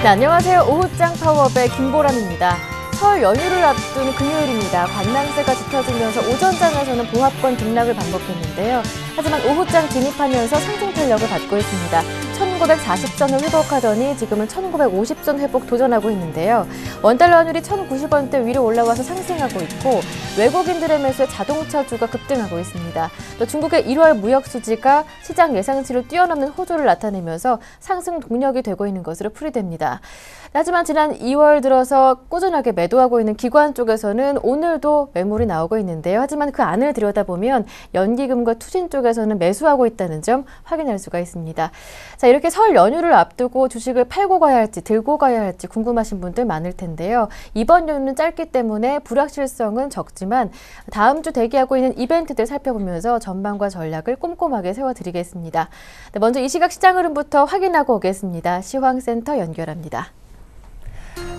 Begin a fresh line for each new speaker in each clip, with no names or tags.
네, 안녕하세요. 오후장 파워업의 김보람입니다. 설 연휴를 앞둔 금요일입니다. 관람세가 짙어지면서 오전장에서는 보합권 등락을 반복했는데요. 하지만 오후장 진입하면서 상승 탄력을 받고 있습니다. 1940선을 회복하더니 지금은 1950선 회복 도전하고 있는데요. 원달러 환율이 1090원대 위로 올라와서 상승하고 있고 외국인들의 매수에 자동차주가 급등하고 있습니다. 또 중국의 1월 무역 수지가 시장 예상치를 뛰어넘는 호조를 나타내면서 상승 동력이 되고 있는 것으로 풀이됩니다. 하지만 지난 2월 들어서 꾸준하게 매도하고 있는 기관 쪽에서는 오늘도 매물이 나오고 있는데요. 하지만 그 안을 들여다보면 연기금과 투신 쪽에서는 매수하고 있다는 점 확인할 수가 있습니다. 자, 이렇게 설 연휴를 앞두고 주식을 팔고 가야 할지 들고 가야 할지 궁금하신 분들 많을 텐데요. 이번 연휴는 짧기 때문에 불확실성은 적지만 다음 주 대기하고 있는 이벤트들 살펴보면서 전망과 전략을 꼼꼼하게 세워드리겠습니다. 네, 먼저 이 시각 시장 흐름부터 확인하고 오겠습니다. 시황센터 연결합니다.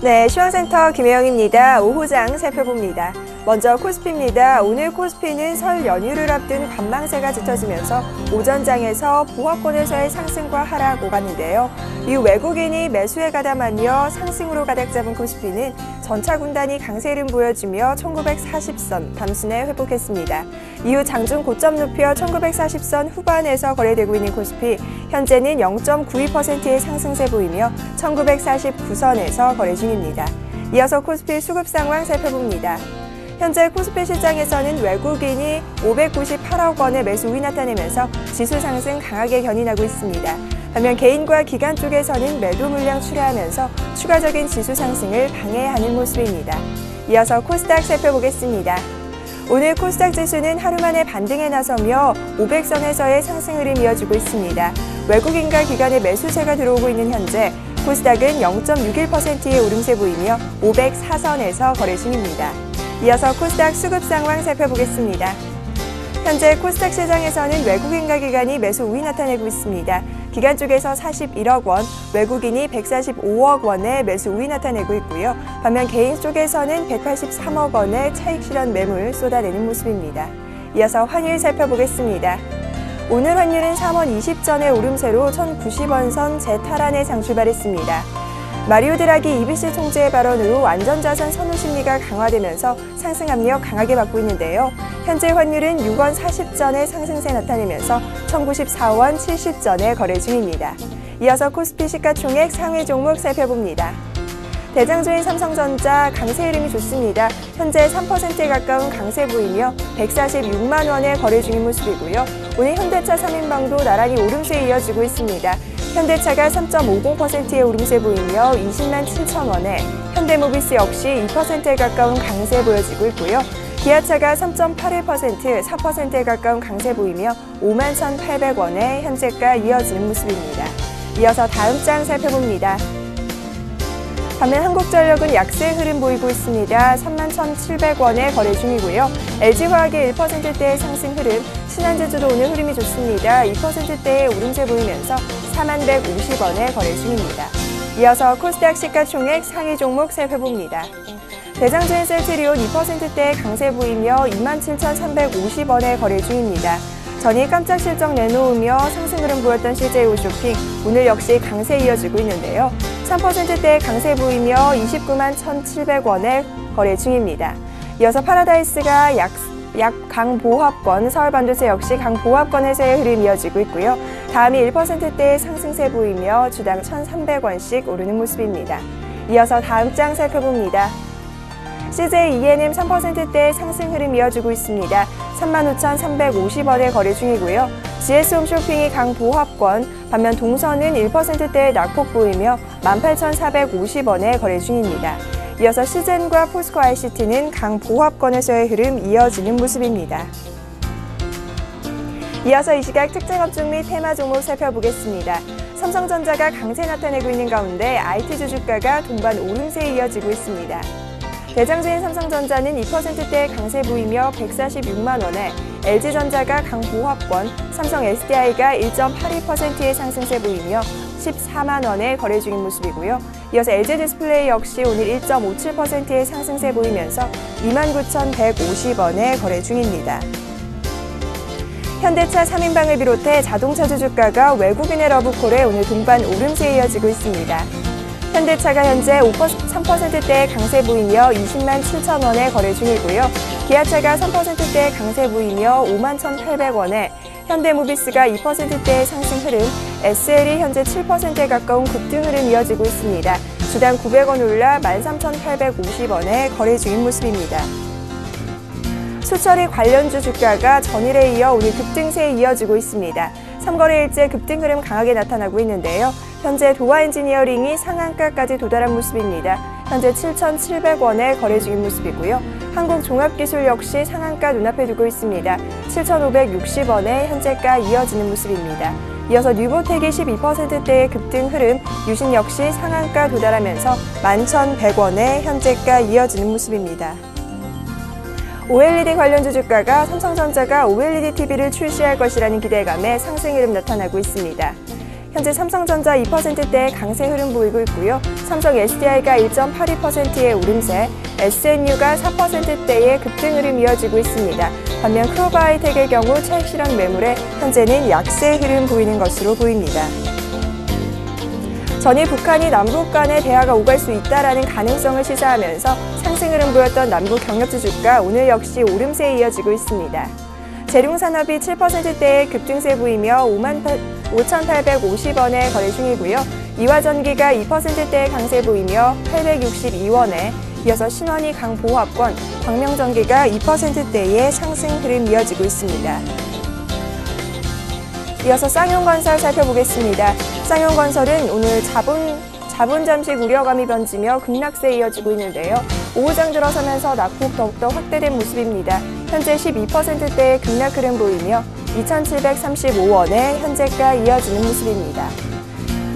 네, 시황센터 김혜영입니다. 오후장 살펴봅니다. 먼저 코스피입니다. 오늘 코스피는 설 연휴를 앞둔 관망세가 짙어지면서 오전장에서 보합권에서의 상승과 하락 오갔는데요. 이후 외국인이 매수에 가담하며 상승으로 가닥 잡은 코스피는 전차 군단이 강세 흐름 보여주며 1940선 담순에 회복했습니다. 이후 장중 고점 높여 1940선 후반에서 거래되고 있는 코스피, 현재는 0.92%의 상승세 보이며 1949선에서 거래 중입니다. 이어서 코스피 수급 상황 살펴봅니다. 현재 코스피 시장에서는 외국인이 598억 원의 매수 우위 나타내면서 지수 상승 강하게 견인하고 있습니다. 반면 개인과 기관 쪽에서는 매도 물량 출하하면서 추가적인 지수 상승을 방해하는 모습입니다. 이어서 코스닥 살펴보겠습니다. 오늘 코스닥 지수는 하루 만에 반등에 나서며 500선에서의 상승 흐름 이어지고 있습니다. 외국인과 기관의 매수세가 들어오고 있는 현재 코스닥은 0.61%의 오름세 보이며 504선에서 거래 중입니다. 이어서 코스닥 수급 상황 살펴보겠습니다. 현재 코스닥 시장에서는 외국인과 기관이 매수 우위 나타내고 있습니다. 기관 쪽에서 41억 원, 외국인이 145억 원의 매수 우위 나타내고 있고요. 반면 개인 쪽에서는 183억 원의 차익 실현 매물 쏟아내는 모습입니다. 이어서 환율 살펴보겠습니다. 오늘 환율은 3원 20전의 오름세로 1090원 선 재탈환에 장출발했습니다. 마리오 드라기 EBC 총재의 발언으로 안전자산 선호 심리가 강화되면서 상승 압력 강하게 받고 있는데요. 현재 환율은 6원 40전의 상승세 나타내면서 1094원 70전에 거래 중입니다. 이어서 코스피 시가총액 상위 종목 살펴봅니다. 대장주인 삼성전자 강세 흐름이 좋습니다. 현재 3%에 가까운 강세 보이며 146만 원에 거래 중인 모습이고요. 오늘 현대차 3인방도 나란히 오름세에 이어지고 있습니다. 현대차가 3.50%의 오름세 보이며 20만 7천 원에, 현대모비스 역시 2%에 가까운 강세 보여지고 있고요. 기아차가 3.81%, 4%에 가까운 강세 보이며 5만 1,800원에 현재가 이어지는 모습입니다. 이어서 다음 장 살펴봅니다. 반면 한국전력은 약세 흐름 보이고 있습니다. 3만 1,700원에 거래 중이고요. LG화학의 1%대의 상승 흐름, 신한제주도 오늘 흐름이 좋습니다. 2%대의 오름세 보이면서 4만 150원에 거래 중입니다. 이어서 코스닥 시가총액 상위 종목 살펴봅니다. 대장주인 셀트리온 2%대의 강세 보이며 27,350원에 거래 중입니다. 전일 깜짝 실적 내놓으며 상승 흐름 보였던 CJ 홈쇼핑, 오늘 역시 강세 이어지고 있는데요. 3%대의 강세 보이며 29만 1,700원에 거래 중입니다. 이어서 파라다이스가 강보합권, 서울반도체 역시 강보합권에서의 흐름이 이어지고 있고요. 다음이 1%대의 상승세 보이며 주당 1,300원씩 오르는 모습입니다. 이어서 다음 장 살펴봅니다. CJ ENM 3%대의 상승 흐름 이어지고 있습니다. 35,350원에 거래 중이고요. GS홈쇼핑이 강보합권, 반면 동선은 1%대의 낙폭 보이며 18,450원에 거래 중입니다. 이어서 시젠과 포스코 ICT는 강보합권에서의 흐름 이어지는 모습입니다. 이어서 이 시각 특정 업종 및 테마 종목 살펴보겠습니다. 삼성전자가 강세 나타내고 있는 가운데 IT주 주가가 동반 오름세에 이어지고 있습니다. 대장주인 삼성전자는 2%대의 강세 보이며 146만 원에, LG전자가 강보합권, 삼성 SDI가 1.82%의 상승세 보이며 14만 원에 거래 중인 모습이고요. 이어서 LG디스플레이 역시 오늘 1.57%의 상승세 보이면서 29,150원에 거래 중입니다. 현대차 3인방을 비롯해 자동차주 주가가 외국인의 러브콜에 오늘 동반 오름세에 이어지고 있습니다. 현대차가 현재 3%대 강세 보이며 20만 7천 원에 거래 중이고요. 기아차가 3%대 강세 보이며 5만 1,800원에, 현대모비스가 2%대 상승 흐름, SL이 현재 7%에 가까운 급등 흐름 이어지고 있습니다. 주당 900원 올라 13,850원에 거래 중인 모습입니다. 수처리 관련주 주가가 전일에 이어 오늘 급등세에 이어지고 있습니다. 3거래일째 급등 흐름 강하게 나타나고 있는데요. 현재 도화엔지니어링이 상한가까지 도달한 모습입니다. 현재 7,700원에 거래 중인 모습이고요. 한국종합기술 역시 상한가 눈앞에 두고 있습니다. 7,560원에 현재가 이어지는 모습입니다. 이어서 뉴보텍이 12%대의 급등 흐름, 유신 역시 상한가 도달하면서 11,100원에 현재가 이어지는 모습입니다. OLED 관련주 주가가 삼성전자가 OLED TV를 출시할 것이라는 기대감에 상승 흐름 나타나고 있습니다. 현재 삼성전자 2%대의 강세 흐름 보이고 있고요. 삼성 SDI가 1.82%의 오름세, SNU가 4%대의 급등 흐름 이어지고 있습니다. 반면 크로바이텍의 경우 차익 실현 매물에 현재는 약세 흐름 보이는 것으로 보입니다. 전일 북한이 남북 간의 대화가 오갈 수 있다라는 가능성을 시사하면서 상승 흐름 보였던 남북 경협주 주가 오늘 역시 오름세에 이어지고 있습니다. 재룡산업이 7%대의 급등세 보이며 5,850원에 거래 중이고요. 이화전기가 2%대의 강세 보이며 862원에, 이어서 신원희 강보합권, 광명전기가 2%대의 상승 흐름 이어지고 있습니다. 이어서 쌍용건설 살펴보겠습니다. 쌍용건설은 오늘 자본 잠식 우려감이 번지며 급락세에 이어지고 있는데요. 오후장 들어서면서 낙폭 더욱더 확대된 모습입니다. 현재 12%대의 급락 흐름 보이며 2,735원에 현재가 이어지는 모습입니다.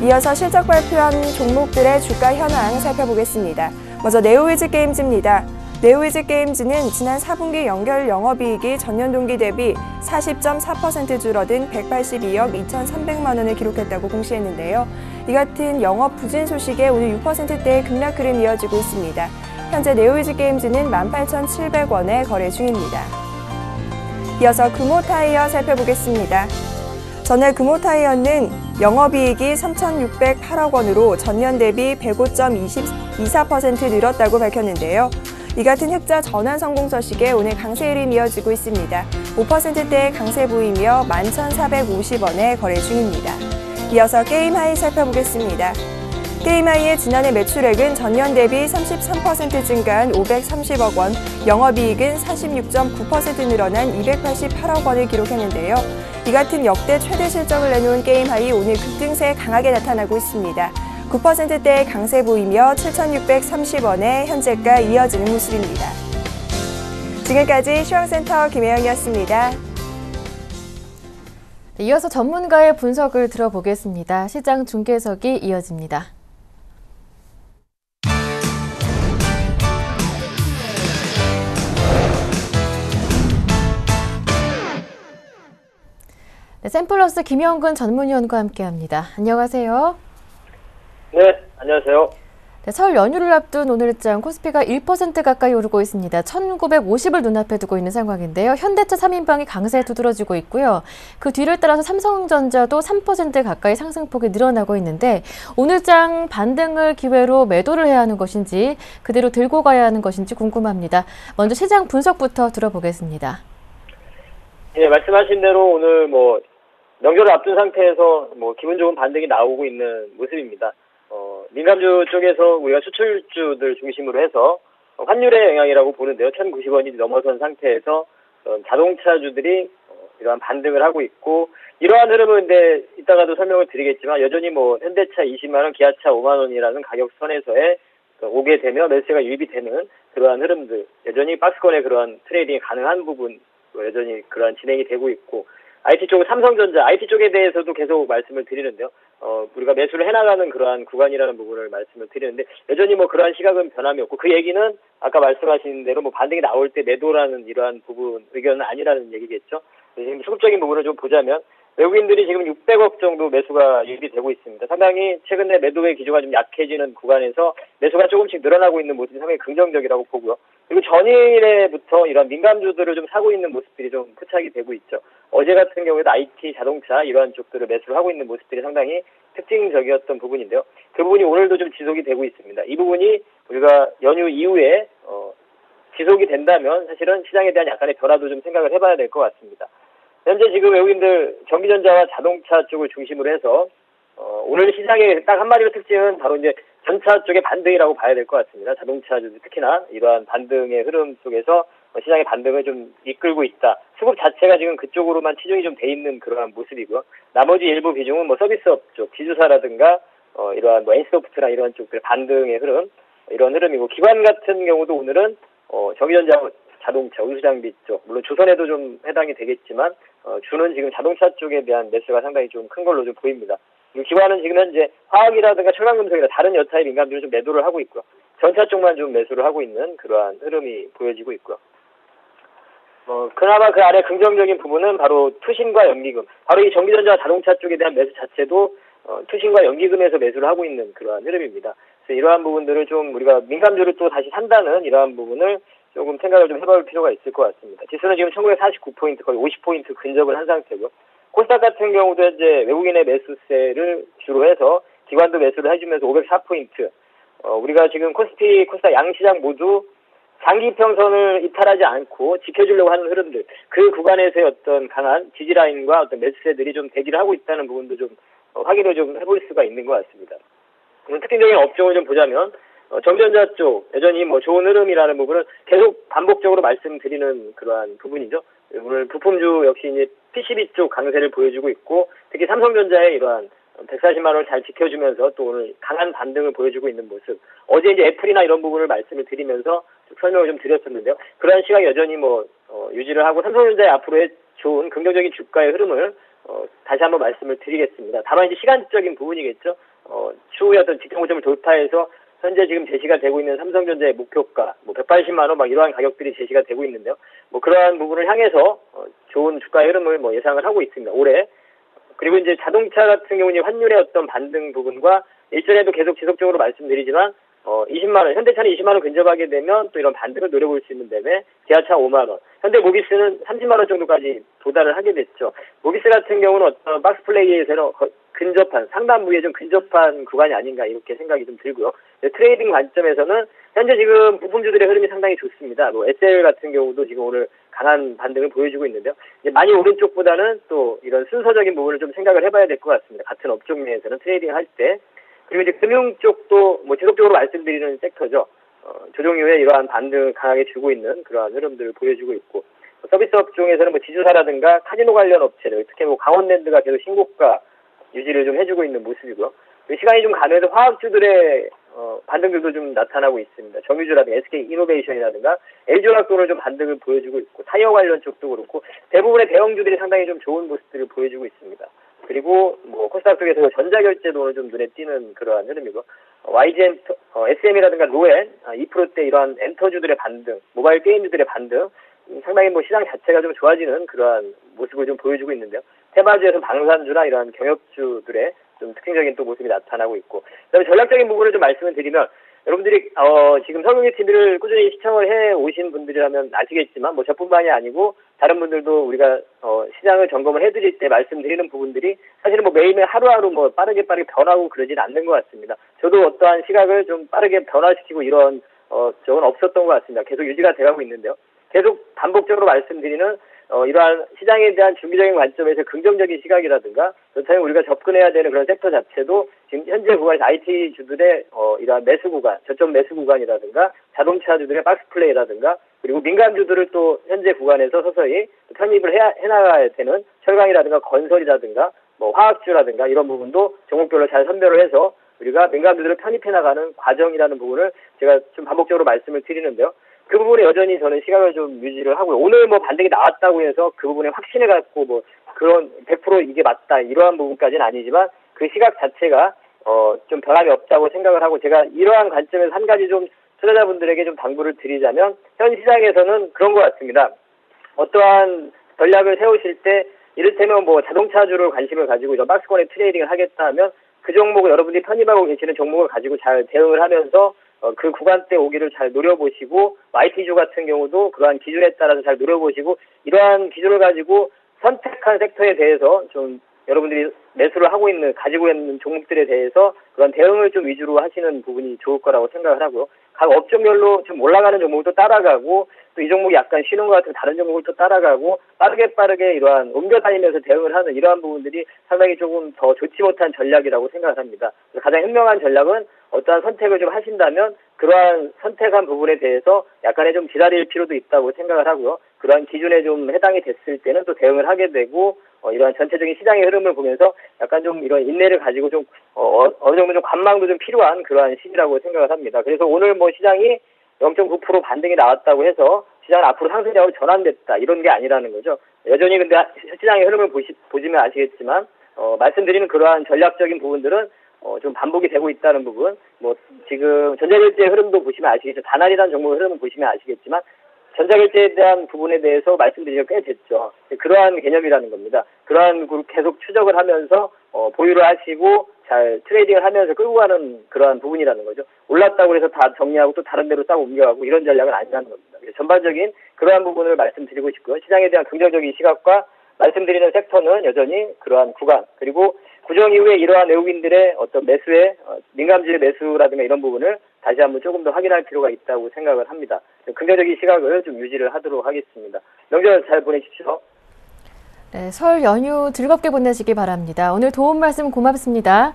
이어서 실적 발표한 종목들의 주가 현황 살펴보겠습니다. 먼저 네오위즈게임즈입니다. 네오위즈게임즈는 지난 4분기 연결 영업이익이 전년 동기 대비 40.4% 줄어든 182억 2,300만 원을 기록했다고 공시했는데요. 이 같은 영업 부진 소식에 오늘 6%대의 급락 흐름 이어지고 있습니다. 현재 네오위즈게임즈는 18,700원에 거래 중입니다. 이어서 금호타이어 살펴보겠습니다. 전날 금호타이어는 영업이익이 3,608억 원으로 전년 대비 105.24% 늘었다고 밝혔는데요. 이 같은 흑자 전환 성공 소식에 오늘 강세 흐름이 이어지고 있습니다. 5%대의 강세 보이며 11,450원에 거래 중입니다. 이어서 게임하이 살펴보겠습니다. 게임하이의 지난해 매출액은 전년 대비 33% 증가한 530억 원, 영업이익은 46.9% 늘어난 288억 원을 기록했는데요. 이 같은 역대 최대 실적을 내놓은 게임하이 오늘 급등세 강하게 나타나고 있습니다. 9%대의 강세 보이며 7,630원에 현재가 이어지는 모습입니다. 지금까지 시황센터 김혜영이었습니다.
이어서 전문가의 분석을 들어보겠습니다. 시장 중계석이 이어집니다. 네, 샘플러스 김영근 전문위원과 함께합니다. 안녕하세요.
네, 안녕하세요.
네, 설 연휴를 앞둔 오늘장 코스피가 1% 가까이 오르고 있습니다. 1950을 눈앞에 두고 있는 상황인데요. 현대차 3인방이 강세에 두드러지고 있고요. 그 뒤를 따라서 삼성전자도 3% 가까이 상승폭이 늘어나고 있는데 오늘장 반등을 기회로 매도를 해야 하는 것인지 그대로 들고 가야 하는 것인지 궁금합니다. 먼저 시장 분석부터 들어보겠습니다.
예, 말씀하신 대로 오늘 명절을 앞둔 상태에서 기분 좋은 반등이 나오고 있는 모습입니다. 민감주 쪽에서 우리가 수출주들 중심으로 해서 환율의 영향이라고 보는데요. 1,090원이 넘어선 상태에서 자동차주들이 이러한 반등을 하고 있고, 이러한 흐름은 근데 이따가도 설명을 드리겠지만 여전히 현대차 20만 원, 기아차 5만 원이라는 가격 선에서에 오게 되면 매수가 유입이 되는 그러한 흐름들, 여전히 박스권의 그러한 트레이딩이 가능한 부분 여전히 그러한 진행이 되고 있고, IT 쪽 삼성전자, IT 쪽에 대해서도 계속 말씀을 드리는데요. 우리가 매수를 해나가는 그러한 구간이라는 부분을 말씀을 드리는데 여전히 그러한 시각은 변함이 없고, 그 얘기는 아까 말씀하신 대로 반등이 나올 때 매도라는 이러한 부분 의견은 아니라는 얘기겠죠. 지금 수급적인 부분을 좀 보자면 외국인들이 지금 600억 정도 매수가 유입이 되고 있습니다. 상당히 최근에 매도의 기조가 좀 약해지는 구간에서 매수가 조금씩 늘어나고 있는 모습이 상당히 긍정적이라고 보고요. 그리고 전일에부터 이런 민감주들을 좀 사고 있는 모습들이 좀 포착이 되고 있죠. 어제 같은 경우에도 IT, 자동차 이러한 쪽들을 매수를 하고 있는 모습들이 상당히 특징적이었던 부분인데요. 그 부분이 오늘도 좀 지속이 되고 있습니다. 이 부분이 우리가 연휴 이후에 지속이 된다면 사실은 시장에 대한 약간의 변화도 좀 생각을 해봐야 될 것 같습니다. 현재 지금 외국인들 전기전자와 자동차 쪽을 중심으로 해서 오늘 시장의 딱 한마디로 특징은 바로 이제 전차 쪽의 반등이라고 봐야 될 것 같습니다. 자동차주 특히나 이러한 반등의 흐름 속에서 시장의 반등을 좀 이끌고 있다. 수급 자체가 지금 그쪽으로만 치중이 좀 돼 있는 그러한 모습이고요. 나머지 일부 비중은 뭐 서비스업 쪽, 지주사라든가 이러한 뭐 NC소프트나 이런 쪽들의 반등의 흐름, 이런 흐름이고, 기관 같은 경우도 오늘은 전기전자, 자동차, 운수장비 쪽, 물론 조선에도 좀 해당이 되겠지만 주는 지금 자동차 쪽에 대한 매수가 상당히 좀 큰 걸로 좀 보입니다. 기관은 지금 현재 화학이라든가 철강금속이나 다른 여타의 민감주를 좀 매도를 하고 있고요. 전차 쪽만 좀 매수를 하고 있는 그러한 흐름이 보여지고 있고요. 그나마 그 아래 긍정적인 부분은 바로 투신과 연기금. 바로 이 전기전자 자동차 쪽에 대한 매수 자체도 투신과 연기금에서 매수를 하고 있는 그러한 흐름입니다. 그래서 이러한 부분들을 좀 우리가 민감주를 또 다시 산다는 이러한 부분을 조금 생각을 좀 해볼 필요가 있을 것 같습니다. 지수는 지금 1949포인트, 거의 50포인트 근접을 한 상태고요. 코스닥 같은 경우도 현재 외국인의 매수세를 주로 해서 기관도 매수를 해주면서 504포인트. 우리가 지금 코스피, 코스닥 양시장 모두 장기 평선을 이탈하지 않고 지켜주려고 하는 흐름들, 그 구간에서의 어떤 강한 지지라인과 어떤 매수세들이 좀 대기를 하고 있다는 부분도 좀 확인을 좀 해볼 수가 있는 것 같습니다. 특징적인 업종을 좀 보자면 전기전자 쪽 여전히 뭐 좋은 흐름이라는 부분은 계속 반복적으로 말씀드리는 그러한 부분이죠. 오늘 부품주 역시 이제 PCB 쪽 강세를 보여주고 있고, 특히 삼성전자의 이러한 140만 원을 잘 지켜주면서 또 오늘 강한 반등을 보여주고 있는 모습. 어제 이제 애플이나 이런 부분을 말씀을 드리면서 좀 설명을 좀 드렸었는데요. 그러한 시각이 여전히 유지를 하고 삼성전자의 앞으로의 좋은 긍정적인 주가의 흐름을 다시 한번 말씀을 드리겠습니다. 다만 이제 시간적인 부분이겠죠. 추후에 어떤 직전 고점을 돌파해서 현재 지금 제시가 되고 있는 삼성전자의 목표가 180만 원 이러한 가격들이 제시가 되고 있는데요. 그러한 부분을 향해서 좋은 주가의 흐름을 예상을 하고 있습니다. 올해. 그리고 이제 자동차 같은 경우는 환율의 어떤 반등 부분과 일전에도 계속 지속적으로 말씀드리지만 20만 원, 현대차는 20만 원 근접하게 되면 또 이런 반등을 노려볼 수 있는 데에 기아차 5만 원, 현대 모비스는 30만 원 정도까지 도달을 하게 됐죠. 모비스 같은 경우는 어떤 박스 플레이에서는 근접한, 상단 부위에 좀 근접한 구간이 아닌가 이렇게 생각이 좀 들고요. 트레이딩 관점에서는 현재 지금 부품주들의 흐름이 상당히 좋습니다. SL 같은 경우도 지금 오늘 강한 반등을 보여주고 있는데요. 이제 많이 오른쪽보다는 또 이런 순서적인 부분을 좀 생각을 해봐야 될 것 같습니다. 같은 업종 내에서는 트레이딩 할 때. 그리고 이제 금융 쪽도 지속적으로 말씀드리는 섹터죠. 조정 이후에 이러한 반등을 강하게 주고 있는 그러한 흐름들을 보여주고 있고, 서비스 업종에서는 지주사라든가 카지노 관련 업체들, 특히 강원랜드가 계속 신고가 유지를 좀 해주고 있는 모습이고요. 시간이 좀 가면서 화학주들의 반등들도 좀 나타나고 있습니다. 정유주라든가 SK이노베이션이라든가 LG화학도 좀 반등을 보여주고 있고, 타이어 관련 쪽도 그렇고 대부분의 대형주들이 상당히 좀 좋은 모습들을 보여주고 있습니다. 그리고 코스닥 쪽에서 전자결제도 오늘 좀 눈에 띄는 그러한 흐름이고, YGN, SM이라든가 로엔, 2%대 이러한 엔터주들의 반등, 모바일 게임주들의 반등, 상당히 시장 자체가 좀 좋아지는 그러한 모습을 좀 보여주고 있는데요. 테마주에서 방산주나 이러한 경협주들의 좀 특징적인 또 모습이 나타나고 있고, 그다음에 전략적인 부분을 좀 말씀을 드리면, 여러분들이 지금 서경기 TV를 꾸준히 시청을 해 오신 분들이라면 아시겠지만 저뿐만이 아니고 다른 분들도 우리가 시장을 점검을 해드릴 때 말씀드리는 부분들이 사실은 매일매일 하루하루 빠르게 변하고 그러진 않는 것 같습니다. 저도 어떠한 시각을 좀 빠르게 변화시키고 이런 적은 없었던 것 같습니다. 계속 유지가 돼가고 있는데요. 계속 반복적으로 말씀드리는 이러한 시장에 대한 중기적인 관점에서 긍정적인 시각이라든가, 그렇다면 우리가 접근해야 되는 그런 섹터 자체도 지금 현재 구간에서 IT주들의 이러한 매수 구간, 저점 매수 구간이라든가, 자동차주들의 박스 플레이라든가, 그리고 민감주들을 또 현재 구간에서 서서히 편입을 해나가야 되는 철강이라든가 건설이라든가 화학주라든가 이런 부분도 종목별로 잘 선별을 해서 우리가 민감주들을 편입해 나가는 과정이라는 부분을 제가 좀 반복적으로 말씀을 드리는데요. 그 부분에 여전히 저는 시각을 좀 유지를 하고요. 오늘 반등이 나왔다고 해서 그 부분에 확신을 갖고 그런 100% 이게 맞다 이러한 부분까지는 아니지만 그 시각 자체가 좀 변함이 없다고 생각을 하고, 제가 이러한 관점에서 한 가지 좀 투자자분들에게 좀 당부를 드리자면, 현 시장에서는 그런 것 같습니다. 어떠한 전략을 세우실 때 이를테면 자동차주를 관심을 가지고 이런 박스권에 트레이딩을 하겠다 하면 그 종목을 여러분들이 편입하고 계시는 종목을 가지고 잘 대응을 하면서 그 구간대 오기를 잘 노려보시고, YT주 같은 경우도 그러한 기준에 따라서 잘 노려보시고, 이러한 기준을 가지고 선택한 섹터에 대해서 좀 여러분들이 매수를 하고 있는, 가지고 있는 종목들에 대해서 그런 대응을 좀 위주로 하시는 부분이 좋을 거라고 생각을 하고요. 각 업종별로 좀 올라가는 종목도 따라가고 또 이 종목이 약간 쉬는 것 같은 다른 종목을 또 따라가고 빠르게 이러한 옮겨다니면서 대응을 하는 이러한 부분들이 상당히 조금 더 좋지 못한 전략이라고 생각을 합니다. 가장 현명한 전략은 어떠한 선택을 좀 하신다면 그러한 선택한 부분에 대해서 약간의 좀 기다릴 필요도 있다고 생각을 하고요. 그러한 기준에 좀 해당이 됐을 때는 또 대응을 하게 되고 이러한 전체적인 시장의 흐름을 보면서 약간 좀 이런 인내를 가지고 좀 어느 정도 좀 관망도 좀 필요한 그러한 시기라고 생각을 합니다. 그래서 오늘 뭐 시장이 0.9% 반등이 나왔다고 해서 시장은 앞으로 상승장으로 전환됐다 이런 게 아니라는 거죠. 여전히 근데 시장의 흐름을 보시면 아시겠지만 말씀드리는 그러한 전략적인 부분들은 좀 반복이 되고 있다는 부분, 뭐 지금 전자결제 흐름도 보시면 아시겠죠. 다날이라는 종목의 흐름을 보시면 아시겠지만 전자결제에 대한 부분에 대해서 말씀드린 게 꽤 됐죠. 그러한 개념이라는 겁니다. 그러한 계속 추적을 하면서 보유를 하시고 잘 트레이딩을 하면서 끌고 가는 그러한 부분이라는 거죠. 올랐다고 해서 다 정리하고 또 다른 데로 싹 옮겨가고 이런 전략은 아니라는 겁니다. 그래서 전반적인 그러한 부분을 말씀드리고 싶고요. 시장에 대한 긍정적인 시각과 말씀드리는 섹터는 여전히 그러한 구간, 그리고 구정 이후에 이러한 외국인들의 어떤 매수의 민감주의 매수라든가 이런 부분을 다시 한번 조금 더 확인할 필요가 있다고 생각을 합니다. 긍정적인 시각을 좀 유지를 하도록 하겠습니다. 명절 잘 보내십시오.
네, 설 연휴 즐겁게 보내시기 바랍니다. 오늘 도움 말씀 고맙습니다.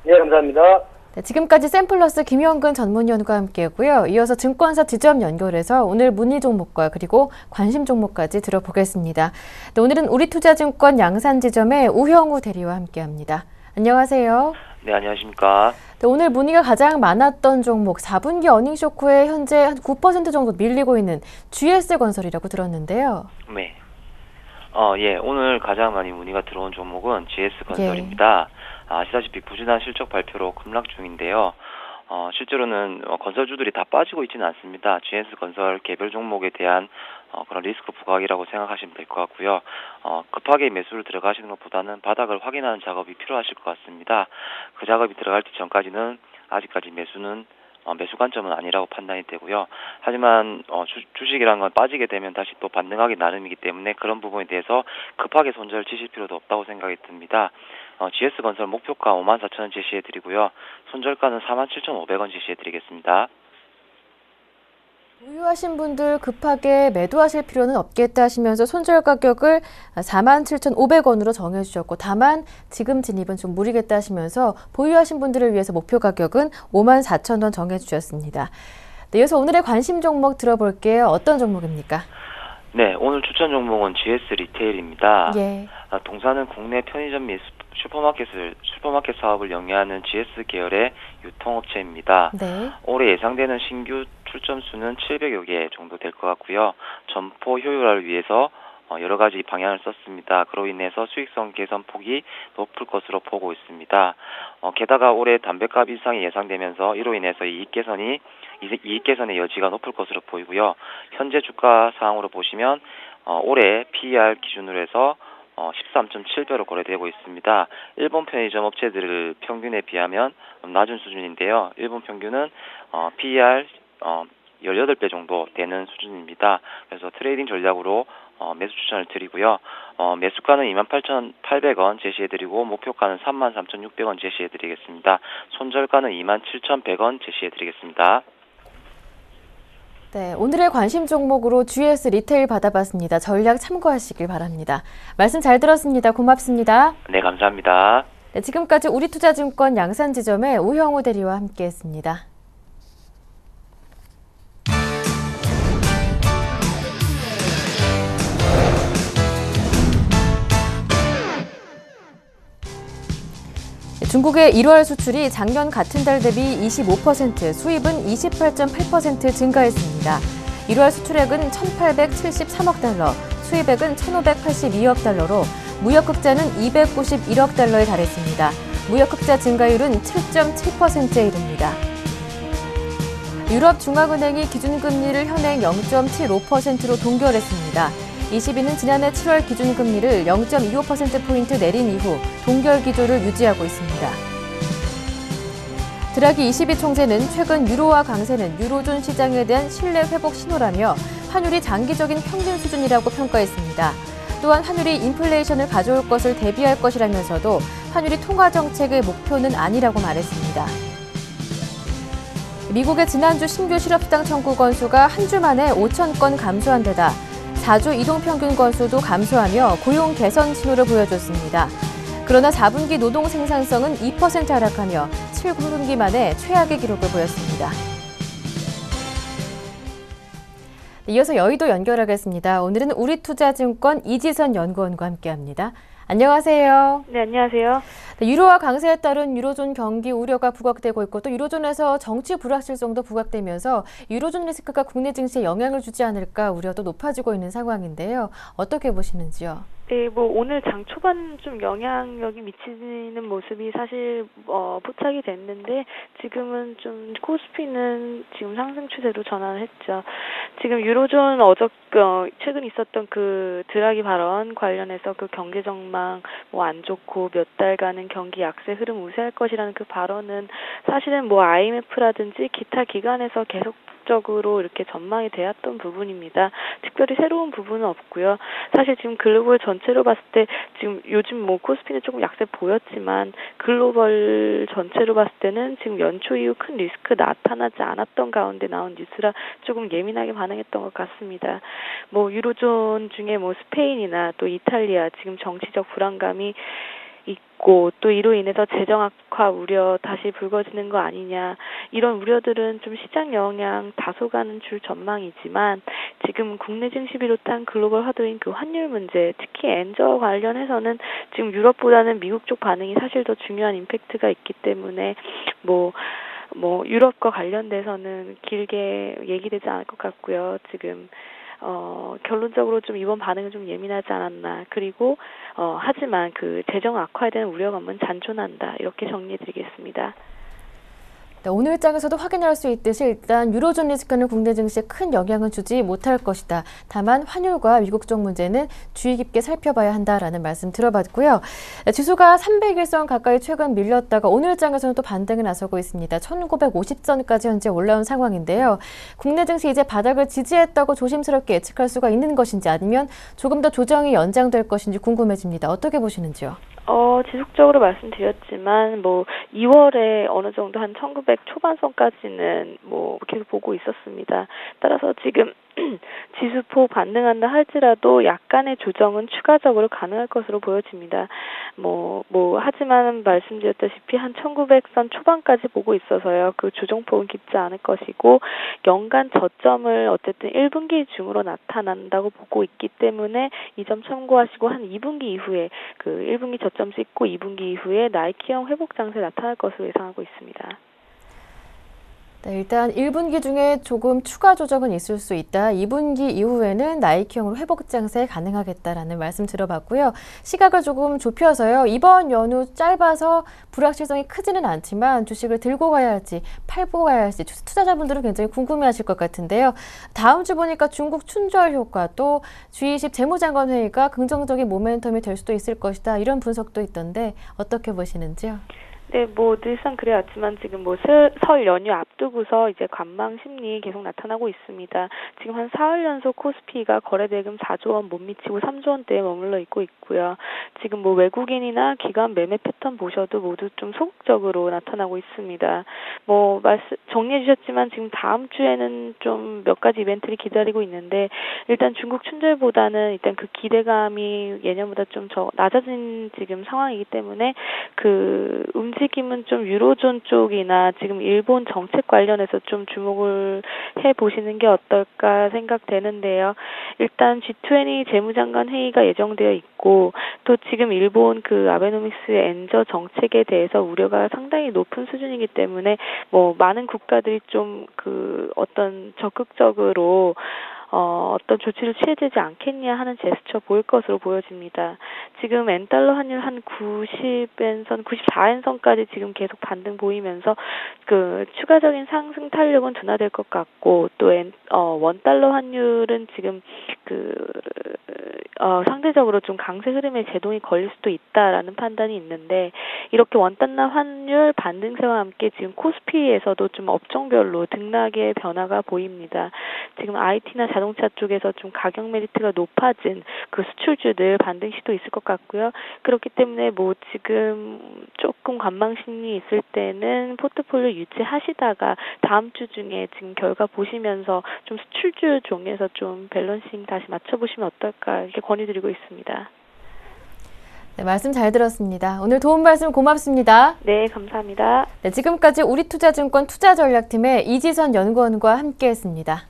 네, 감사합니다.
네, 지금까지 샘플러스 김영근 전문위원과 함께했고요. 이어서 증권사 지점 연결해서 오늘 문의 종목과 그리고 관심 종목까지 들어보겠습니다. 네, 오늘은 우리투자증권 양산지점의 우형우 대리와 함께합니다. 안녕하세요.
네, 안녕하십니까.
네, 오늘 문의가 가장 많았던 종목 4분기 어닝쇼 후에 현재 한 9% 정도 밀리고 있는 GS건설이라고 들었는데요.
네. 예, 오늘 가장 많이 문의가 들어온 종목은 GS건설입니다. 아시다시피 부진한 실적 발표로 급락 중인데요. 실제로는 건설주들이 다 빠지고 있지는 않습니다. GS건설 개별 종목에 대한 그런 리스크 부각이라고 생각하시면 될 것 같고요. 급하게 매수를 들어가시는 것보다는 바닥을 확인하는 작업이 필요하실 것 같습니다. 그 작업이 들어가기 전까지는 아직까지 매수 관점은 아니라고 판단이 되고요. 하지만 주식이라는 건 빠지게 되면 다시 또 반등하기 나름이기 때문에 그런 부분에 대해서 급하게 손절 치실 필요도 없다고 생각이 듭니다. GS건설 목표가 54,000원 제시해드리고요. 손절가는 47,500원 제시해드리겠습니다.
보유하신 분들 급하게 매도하실 필요는 없겠다 하시면서 손절 가격을 47,500원으로 정해주셨고, 다만 지금 진입은 좀 무리겠다 하시면서 보유하신 분들을 위해서 목표 가격은 54,000원 정해주셨습니다. 네, 이어서 오늘의 관심 종목 들어볼게요. 어떤 종목입니까?
네, 오늘 추천 종목은 GS 리테일입니다.
예.
동사는 국내 편의점 및 슈퍼마켓 사업을 영위하는 GS 계열의 유통업체입니다.
네.
올해 예상되는 신규 출점 수는 700여 개 정도 될 것 같고요. 점포 효율화를 위해서 여러 가지 방향을 썼습니다. 그로 인해서 수익성 개선 폭이 높을 것으로 보고 있습니다. 게다가 올해 담배값 인상이 예상되면서 이로 인해서 이익 개선의 여지가 높을 것으로 보이고요. 현재 주가 상황으로 보시면 올해 PER 기준으로 해서 13.7배로 거래되고 있습니다. 일본 편의점 업체들 평균에 비하면 낮은 수준인데요. 일본 평균은 PER 18배 정도 되는 수준입니다. 그래서 트레이딩 전략으로 매수 추천을 드리고요. 매수가는 28,800원 제시해드리고 목표가는 33,600원 제시해드리겠습니다. 손절가는 27,100원 제시해드리겠습니다.
네, 오늘의 관심 종목으로 GS 리테일 받아봤습니다. 전략 참고하시길 바랍니다. 말씀 잘 들었습니다. 고맙습니다.
네, 감사합니다.
네, 지금까지 우리투자증권 양산지점의 우형우 대리와 함께했습니다. 중국의 1월 수출이 작년 같은 달 대비 25%, 수입은 28.8% 증가했습니다. 1월 수출액은 1,873억 달러, 수입액은 1,582억 달러로 무역 흑자는 291억 달러에 달했습니다. 무역 흑자 증가율은 7.7%에 이릅니다. 유럽중앙은행이 기준금리를 현행 0.75%로 동결했습니다. ECB는 지난해 7월 기준금리를 0.25%포인트 내린 이후 동결 기조를 유지하고 있습니다. 드라기 ECB 총재는 최근 유로화 강세는 유로존 시장에 대한 신뢰 회복 신호라며 환율이 장기적인 평균 수준이라고 평가했습니다. 또한 환율이 인플레이션을 가져올 것을 대비할 것이라면서도 환율이 통화 정책의 목표는 아니라고 말했습니다. 미국의 지난주 신규 실업수당 청구 건수가 한 주 만에 5천 건 감소한 데다 4주 이동평균 건수도 감소하며 고용 개선 신호를 보여줬습니다. 그러나 4분기 노동 생산성은 2% 하락하며 7분기 만에 최악의 기록을 보였습니다. 이어서 여의도 연결하겠습니다. 오늘은 우리투자증권 이지선 연구원과 함께합니다. 안녕하세요.
네, 안녕하세요.
유로화 강세에 따른 유로존 경기 우려가 부각되고 있고 또 유로존에서 정치 불확실성도 부각되면서 유로존 리스크가 국내 증시에 영향을 주지 않을까 우려도 높아지고 있는 상황인데요. 어떻게 보시는지요?
네, 오늘 장 초반 좀 영향력이 미치는 모습이 사실 포착이 됐는데 지금은 좀 코스피는 지금 상승 추세로 전환을 했죠. 지금 유로존 최근 있었던 그 드라기 발언 관련해서 그 경제 전망 안 좋고 몇 달간은 경기 약세 흐름 우세할 것이라는 그 발언은 사실은 IMF라든지 기타 기관에서 계속적으로 이렇게 전망이 되었던 부분입니다. 특별히 새로운 부분은 없고요. 사실 지금 글로벌 전체로 봤을 때 지금 요즘 코스피는 조금 약세 보였지만 글로벌 전체로 봤을 때는 지금 연초 이후 큰 리스크 나타나지 않았던 가운데 나온 뉴스라 조금 예민하게 반응했던 것 같습니다. 유로존 중에 스페인이나 또 이탈리아 지금 정치적 불안감이 있고 또 이로 인해서 재정 악화 우려 다시 불거지는 거 아니냐 이런 우려들은 좀 시장 영향 다소가는 줄 전망이지만 지금 국내 증시 비롯한 글로벌 화두인 그 환율 문제 특히 엔저 관련해서는 지금 유럽보다는 미국 쪽 반응이 사실 더 중요한 임팩트가 있기 때문에 유럽과 관련돼서는 길게 얘기되지 않을 것 같고요. 지금 결론적으로 좀 이번 반응은 좀 예민하지 않았나. 그리고 하지만 그 재정 악화에 대한 우려감은 잔존한다. 이렇게 정리해드리겠습니다.
오늘 장에서도 확인할 수 있듯이 일단 유로존 리스크는 국내 증시에 큰 영향을 주지 못할 것이다. 다만 환율과 미국 쪽 문제는 주의 깊게 살펴봐야 한다라는 말씀 들어봤고요. 지수가 300일선 가까이 최근 밀렸다가 오늘 장에서는 또 반등을 나서고 있습니다. 1950선까지 현재 올라온 상황인데요. 국내 증시 이제 바닥을 지지했다고 조심스럽게 예측할 수가 있는 것인지 아니면 조금 더 조정이 연장될 것인지 궁금해집니다. 어떻게 보시는지요?
지속적으로 말씀드렸지만 2월에 어느 정도 한 1900 초반선까지는 계속 보고 있었습니다. 따라서 지금 지수폭 반등한다 할지라도 약간의 조정은 추가적으로 가능할 것으로 보여집니다. 하지만 말씀드렸다시피 한 1900선 초반까지 보고 있어서요. 그 조정폭은 깊지 않을 것이고 연간 저점을 어쨌든 1분기 중으로 나타난다고 보고 있기 때문에 이 점 참고하시고 한 2분기 이후에 그 1분기 저점 찍고 2분기 이후에 나이키형 회복 장세 나타날 것으로 예상하고 있습니다.
네, 일단 1분기 중에 조금 추가 조정은 있을 수 있다. 2분기 이후에는 나이키형으로 회복 장세 가능하겠다라는 말씀 들어봤고요. 시각을 조금 좁혀서요. 이번 연휴 짧아서 불확실성이 크지는 않지만 주식을 들고 가야 할지 팔고 가야 할지 투자자분들은 굉장히 궁금해하실 것 같은데요. 다음 주 보니까 중국 춘절 효과 또 G20 재무장관 회의가 긍정적인 모멘텀이 될 수도 있을 것이다. 이런 분석도 있던데 어떻게 보시는지요?
네, 늘상 그래왔지만 지금 설 연휴 앞두고서 이제 관망 심리 계속 나타나고 있습니다. 지금 한 4일 연속 코스피가 거래대금 4조 원 못 미치고 3조 원대에 머물러 있고요. 지금 외국인이나 기관 매매 패턴 보셔도 모두 좀 소극적으로 나타나고 있습니다. 정리해 주셨지만 지금 다음 주에는 좀 몇 가지 이벤트를 기다리고 있는데 일단 중국 춘절보다는 일단 그 기대감이 예년보다 좀 낮아진 지금 상황이기 때문에 그 움직임은 좀 유로존 쪽이나 지금 일본 정책 관련해서 좀 주목을 해보시는 게 어떨까 생각되는데요. 일단 G20 재무장관 회의가 예정되어 있고 또 지금 일본 그 아베노믹스의 엔저 정책에 대해서 우려가 상당히 높은 수준이기 때문에 많은 국가들이 좀 어떤 적극적으로 어떤 조치를 취해지지 않겠냐 하는 제스처 보일 것으로 보여집니다. 지금 엔달러 환율 한 90엔선, 94엔선까지 지금 계속 반등 보이면서 그 추가적인 상승 탄력은 둔화될 것 같고 또 원달러 환율은 지금 상대적으로 좀 강세 흐름에 제동이 걸릴 수도 있다라는 판단이 있는데 이렇게 원달러 환율 반등세와 함께 지금 코스피에서도 좀 업종별로 등락의 변화가 보입니다. 지금 IT나 자동차 쪽에서 좀 가격 메리트가 높아진 그 수출주들 반등 시도 있을 것 같고요. 그렇기 때문에 뭐 지금 조금 관망 심리 있을 때는 포트폴리오 유지하시다가 다음 주 중에 지금 결과 보시면서 좀 수출주 종에서 좀 밸런싱 다시 맞춰보시면 어떨까 이렇게 건의드리고 있습니다.
네, 말씀 잘 들었습니다. 오늘 도움 말씀 고맙습니다.
네, 감사합니다.
네, 지금까지 우리투자증권 투자전략팀의 이지선 연구원과 함께했습니다.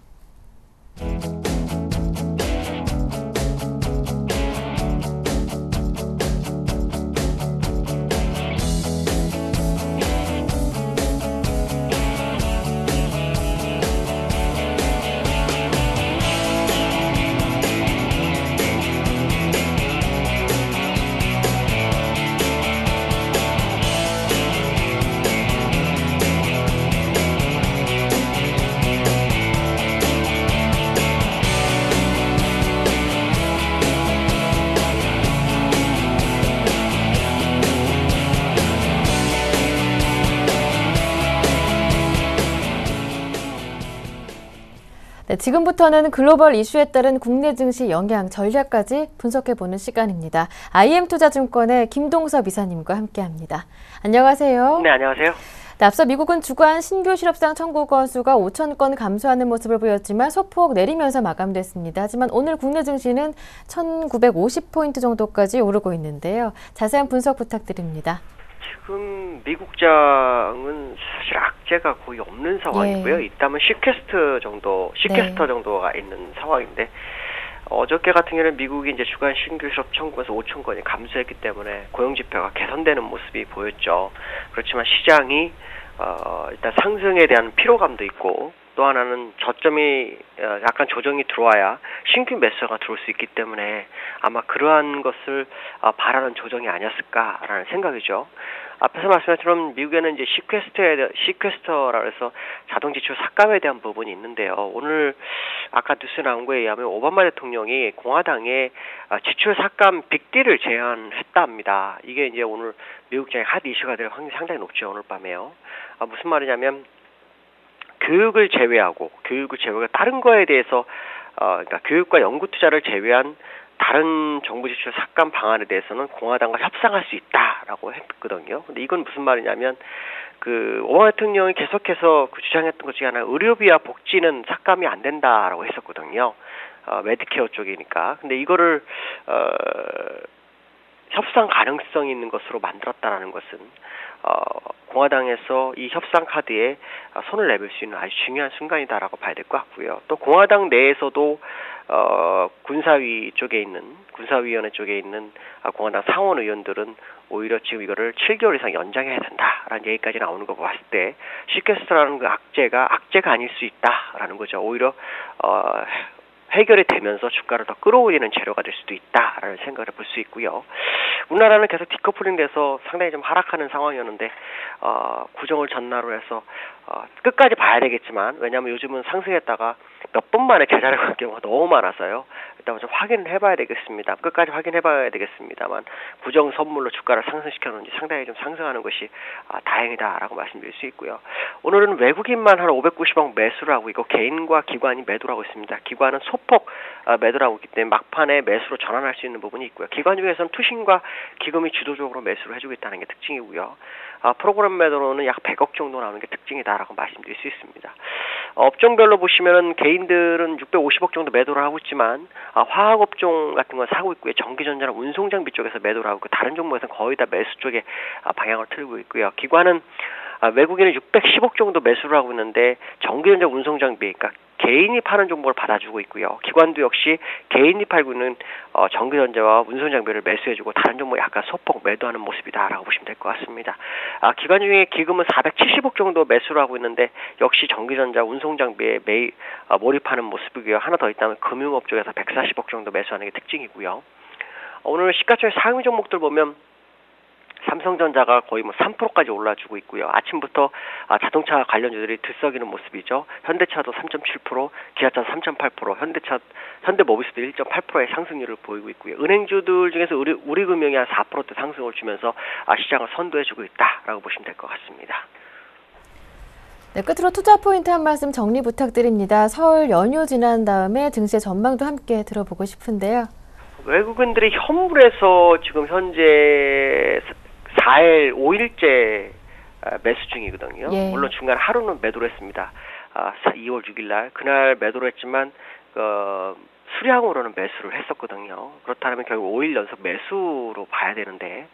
네, 지금부터는 글로벌 이슈에 따른 국내 증시 영향 전략까지 분석해보는 시간입니다. IM투자증권의 김동섭 이사님과 함께합니다. 안녕하세요.
네, 안녕하세요.
네, 앞서 미국은 주간 신규 실업상 청구 건수가 5천 건 감소하는 모습을 보였지만 소폭 내리면서 마감됐습니다. 하지만 오늘 국내 증시는 1,950포인트 정도까지 오르고 있는데요. 자세한 분석 부탁드립니다.
지금 미국장은 사실 악재가 거의 없는 상황이고요. 있다면 시퀘스터 정도가 있는 상황인데 어저께 같은 경우는 미국이 이제 주간 신규 실업 청구에서 5천 건이 감소했기 때문에 고용 지표가 개선되는 모습이 보였죠. 그렇지만 시장이 일단 상승에 대한 피로감도 있고 또 하나는 저점이 약간 조정이 들어와야 신규 매수가 들어올 수 있기 때문에 아마 그러한 것을 바라는 조정이 아니었을까라는 생각이죠. 앞에서 말씀하신 것처럼 미국에는 이제 시퀘스터라 해서 자동 지출 삭감에 대한 부분이 있는데요. 오늘 아까 뉴스에 나온 거에 의하면 오바마 대통령이 공화당에 지출 삭감 빅딜을 제안했다 합니다. 이게 이제 오늘 미국장의 핫 이슈가 될 확률이 상당히 높죠. 오늘 밤에요. 무슨 말이냐면 교육을 제외하고 다른 거에 대해서 그러니까 교육과 연구 투자를 제외한 다른 정부 지출 삭감 방안에 대해서는 공화당과 협상할 수 있다라고 했거든요. 근데 이건 무슨 말이냐면 그 오바마 대통령이 계속해서 그 주장했던 것 중에 하나 의료비와 복지는 삭감이 안 된다라고 했었거든요. 메디케어 쪽이니까. 근데 이거를 협상 가능성이 있는 것으로 만들었다라는 것은 공화당에서 이 협상 카드에 손을 내밀 수 있는 아주 중요한 순간이다라고 봐야 될 것 같고요. 또 공화당 내에서도 군사위원회 쪽에 있는 공화당 상원 의원들은 오히려 지금 이거를 7개월 이상 연장해야 된다라는 얘기까지 나오는 거 봤을 때 시퀘스터라는 그 악재가 아닐 수 있다라는 거죠. 오히려 해결이 되면서 주가를 더 끌어올리는 재료가 될 수도 있다라는 생각을 볼 수 있고요. 우리나라는 계속 디커플링 돼서 상당히 좀 하락하는 상황이었는데 구정을 전날로 해서 끝까지 봐야 되겠지만 왜냐하면 요즘은 상승했다가 몇 번 만에 제자리에 간 경우가 너무 많아서요. 일단 좀 확인을 해봐야 되겠습니다. 끝까지 확인해봐야 되겠습니다만 구정 선물로 주가를 상승시켰는지 상당히 좀 상승하는 것이 다행이다라고 말씀드릴 수 있고요. 오늘은 외국인만 한 590억 매수를 하고 있고 개인과 기관이 매도를 하고 있습니다. 기관은 소폭 매도를 하고 있기 때문에 막판에 매수로 전환할 수 있는 부분이 있고요. 기관 중에서는 투신과 기금이 주도적으로 매수를 해주고 있다는 게 특징이고요. 프로그램 매도로는 약 100억 정도 나오는 게 특징이다라고 말씀드릴 수 있습니다. 업종별로 보시면은 개인들은 650억 정도 매도를 하고 있지만 화학업종 같은 건 사고 있고요. 전기전자나 운송장비 쪽에서 매도를 하고 있고 다른 종목에서는 거의 다 매수 쪽에 방향을 틀고 있고요. 기관은 외국인은 610억 정도 매수를 하고 있는데 전기전자 운송장비 그러니까 개인이 파는 종목을 받아주고 있고요. 기관도 역시 개인이 팔고 있는 전기전자와 운송장비를 매수해주고 다른 종목 약간 소폭 매도하는 모습이다라고 보시면 될 것 같습니다. 기관 중에 기금은 470억 정도 매수를 하고 있는데 역시 전기전자 운송장비에 몰입하는 모습이고요. 하나 더 있다면 금융업 쪽에서 140억 정도 매수하는 게 특징이고요. 오늘 시가총액 상위 종목들 보면 삼성전자가 거의 3%까지 올라주고 있고요. 아침부터 자동차 관련주들이 들썩이는 모습이죠. 현대차도 3.7%, 기아차도 3.8%, 현대모비스도 1.8%의 상승률을 보이고 있고요. 은행주들 중에서 우리금융이 한 4%대 상승을 주면서 시장을 선도해주고 있다라고 보시면 될 것 같습니다.
네, 끝으로 투자 포인트 한 말씀 정리 부탁드립니다. 설 연휴 지난 다음에 증시의 전망도 함께 들어보고 싶은데요.
외국인들이 현물에서 지금 현재 4일, 5일째 매수 중이거든요.
예.
물론 중간에 하루는 매도를 했습니다. 2월 6일 날 그날 매도를 했지만 수량으로는 매수를 했었거든요. 그렇다면 결국 5일 연속 매수로 봐야 되는데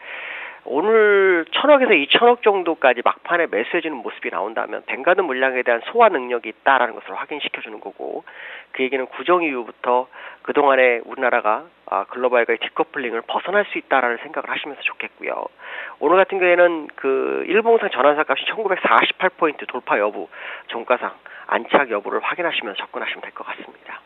오늘 1,000억에서 2,000억 정도까지 막판에 매수해주는 모습이 나온다면 뱅가드 물량에 대한 소화 능력이 있다라는 것을 확인시켜주는 거고, 그 얘기는 구정 이후부터 그동안에 우리나라가 글로벌과의 디커플링을 벗어날 수 있다라는 생각을 하시면서 좋겠고요. 오늘 같은 경우에는 그 일봉상 전환사 값이 1948포인트 돌파 여부, 종가상 안착 여부를 확인하시면서 접근하시면 될 것 같습니다.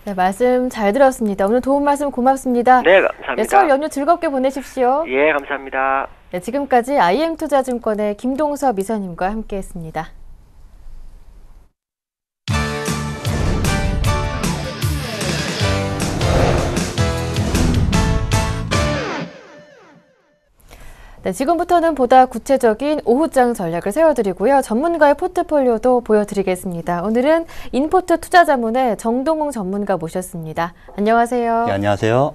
네, 말씀 잘 들었습니다. 오늘 도움 말씀 고맙습니다.
네, 감사합니다.
네, 설 연휴 즐겁게 보내십시오.
예, 감사합니다.
네, 지금까지 IM투자증권의 김동섭 이사님과 함께했습니다. 네, 지금부터는 보다 구체적인 오후장 전략을 세워드리고요. 전문가의 포트폴리오도 보여드리겠습니다. 오늘은 인포트 투자자문의 정동웅 전문가 모셨습니다. 안녕하세요.
네, 안녕하세요.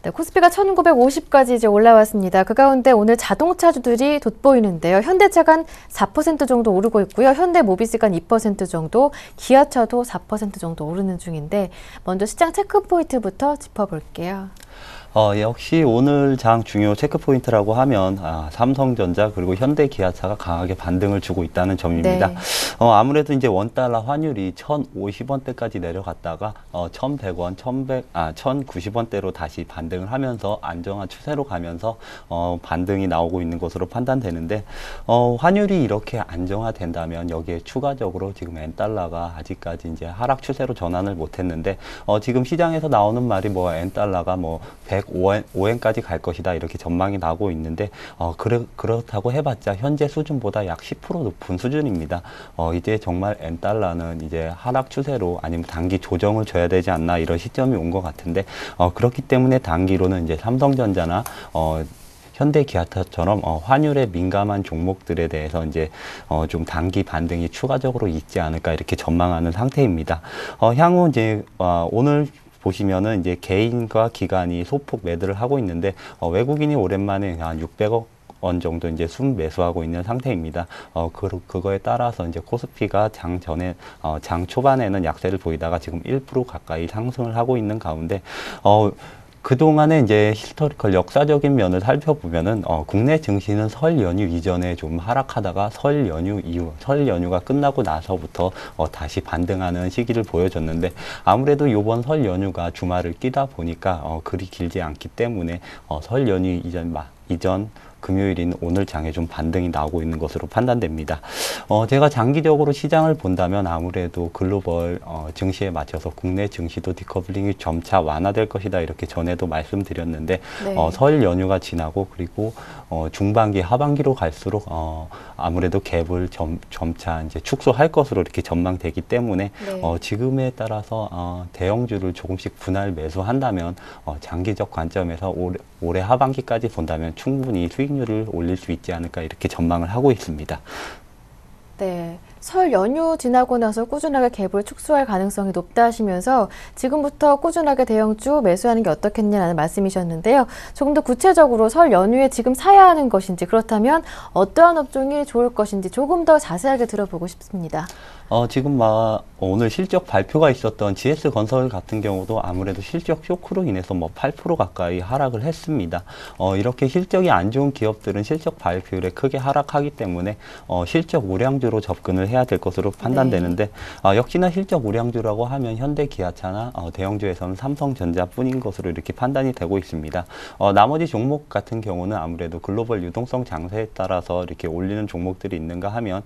네, 코스피가 1950까지 이제 올라왔습니다. 그 가운데 오늘 자동차주들이 돋보이는데요. 현대차가 한 4% 정도 오르고 있고요. 현대모비스가 한 2% 정도, 기아차도 4% 정도 오르는 중인데 먼저 시장 체크 포인트부터 짚어볼게요.
역시 오늘 장 중요 체크 포인트라고 하면 삼성전자 그리고 현대 기아차가 강하게 반등을 주고 있다는 점입니다.
네.
아무래도 이제 원달러 환율이 1,050원대까지 내려갔다가 1,100원, 1,090원대로 다시 반등을 하면서 안정한 추세로 가면서 반등이 나오고 있는 것으로 판단되는데, 환율이 이렇게 안정화된다면 여기에 추가적으로 지금 엔달러가 아직까지 이제 하락 추세로 전환을 못했는데, 지금 시장에서 나오는 말이 뭐 엔달러가 뭐 105엔까지 갈 것이다 이렇게 전망이 나오고 있는데, 그렇다고 해봤자 현재 수준보다 약 10% 높은 수준입니다. 이제 정말 엔달러는 이제 하락 추세로 아니면 단기 조정을 줘야 되지 않나 이런 시점이 온 것 같은데, 그렇기 때문에 단기로는 이제 삼성전자나 현대 기아차처럼 환율에 민감한 종목들에 대해서 이제 좀 단기 반등이 추가적으로 있지 않을까 이렇게 전망하는 상태입니다. 향후 이제 오늘 보시면은 이제 개인과 기관이 소폭 매도를 하고 있는데, 외국인이 오랜만에 한 600억 원 정도 이제 순매수하고 있는 상태입니다. 그거에 따라서 이제 코스피가 장 전에, 장 초반에는 약세를 보이다가 지금 1% 가까이 상승을 하고 있는 가운데, 그동안에 이제 히스토리컬 역사적인 면을 살펴보면은 국내 증시는 설 연휴 이전에 좀 하락하다가 설 연휴 이후, 설 연휴가 끝나고 나서부터 다시 반등하는 시기를 보여줬는데, 아무래도 이번 설 연휴가 주말을 끼다 보니까 그리 길지 않기 때문에 설 연휴 이전 금요일인 오늘 장에 좀 반등이 나오고 있는 것으로 판단됩니다. 제가 장기적으로 시장을 본다면 아무래도 글로벌 증시에 맞춰서 국내 증시도 디커플링이 점차 완화될 것이다 이렇게 전에도 말씀드렸는데,
네.
설 연휴가 지나고 그리고 중반기 하반기로 갈수록 아무래도 갭을 점차 이제 축소할 것으로 이렇게 전망되기 때문에,
네.
지금에 따라서 대형주를 조금씩 분할 매수한다면 장기적 관점에서 올해 하반기까지 본다면 충분히 수익률을 올릴 수 있지 않을까 이렇게 전망을 하고 있습니다.
네, 설 연휴 지나고 나서 꾸준하게 갭을 축소할 가능성이 높다 하시면서 지금부터 꾸준하게 대형주 매수하는 게 어떻겠냐는 말씀이셨는데요. 조금 더 구체적으로 설 연휴에 지금 사야 하는 것인지, 그렇다면 어떠한 업종이 좋을 것인지 조금 더 자세하게 들어보고 싶습니다.
지금 오늘 실적 발표가 있었던 GS건설 같은 경우도 아무래도 실적 쇼크로 인해서 8% 가까이 하락을 했습니다. 이렇게 실적이 안 좋은 기업들은 실적 발표율에 크게 하락하기 때문에 실적 우량주로 접근을 해야 될 것으로 판단되는데, 역시나 실적 우량주라고 하면 현대 기아차나 대형주에서는 삼성전자 뿐인 것으로 이렇게 판단이 되고 있습니다. 나머지 종목 같은 경우는 아무래도 글로벌 유동성 장세에 따라서 이렇게 올리는 종목들이 있는가 하면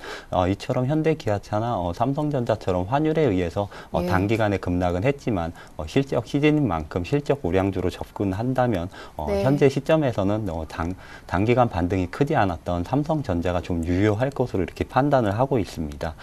이처럼 현대 기아차나 삼성전자처럼 환율에 의해서
예.
단기간에 급락은 했지만 실적 시즌인 만큼 실적 우량주로 접근한다면
네.
현재 시점에서는 단기간 반등이 크지 않았던 삼성전자가 좀 유효할 것으로 이렇게 판단을 하고 있습니다.